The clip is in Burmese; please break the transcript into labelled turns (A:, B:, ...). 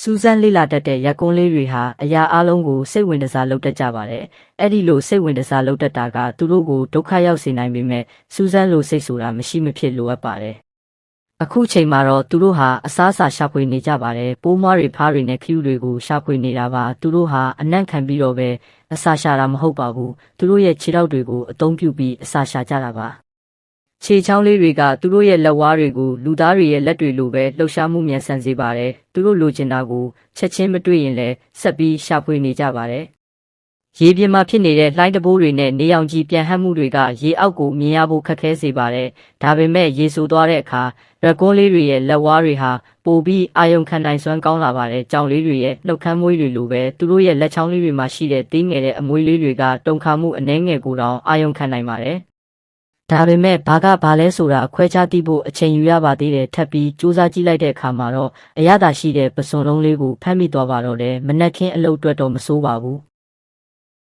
A: စူးစမ်းလေ့လာတတ်တဲ့ရက်ကွန်းလေးတွေဟာအရာအလုံးကိုစိတ်ဝင်စားလုပ်တတ်ကြပါတယ်။အဲ့ဒီလိုစိတ်ဝင်စားလုပ်တတ်တာကသူတို့ကိုဒုက္ခရောက်စေနိုင်ပေမဲ့စူးစမ်းလို့စိတ်ဆိုတာမရှိမဖြစ်လိုအပ်ပါတယ်။အခုချိန်မှာတော့သူတို့ဟာအစားအစာရှာဖွေနေကြပါတယ်။ပိုးမွားတွေဖားတွေနဲ့ခရူးတွေကိုရှာဖွေနေတာပါ။သူတို့ဟာအနံ့ခံပြီးတော့ပဲအစာရှာတာမဟုတ်ပါဘူး။သူတို့ရဲ့ခြေထောက်တွေကိုအသုံးပြုပြီးအစာရှာကြတာပါ။ခြေချောင်းလေးတွေကသူတို့ရဲ့လက်ဝါးတွေကိုလူသားတွေရဲ့လက်တွေလိုပဲလှုပ်ရှားမှုမြန်ဆန်စေပါတယ်။သူတို့လိုချင်တာကိုချက်ချင်းမတွေ့ရင်လည်းဆက်ပြီးရှာဖွေနေကြပါတယ်။ရေပြင်မှာဖြစ်နေတဲ့လှိုင်းတဘိုးတွေနဲ့နေရောင်ခြည်ပြန်ဟပ်မှုတွေကရေအောက်ကိုမြင်ရဖို့ခက်ခဲစေပါတယ်။ဒါပေမဲ့ရေဆိုသွားတဲ့အခါရက်ကွန်းလေးတွေရဲ့လက်ဝါးတွေဟာပိုပြီးအာယုံခံနိုင်စွမ်းကောင်းလာပါတယ်။ကြောင်လေးတွေရဲ့နှုတ်ခမ်းမွေးတွေလိုပဲသူတို့ရဲ့လက်ချောင်းလေးတွေမှာရှိတဲ့သေးငယ်တဲ့အမွေးလေးတွေကတုန်ခါမှုအနှဲငယ်ကိုတောင်အာယုံခံနိုင်ပါတယ်။ဒါပေမဲ့ဘာလဲဆိုတာအခွဲခြားသိဖို့အချိန်ယူရပါသေးတယ်ထပ်ပြီးစူးစမ်းကြည့်လိုက်တဲ့အခါမှာတော့အရသာရှိတဲ့ပစွန်လုံးလေးကိုဖမ်းမိသွားပါတော့တယ်မနက်ခင်းအလုပ်အတွက်တော့မစိုးပါဘူး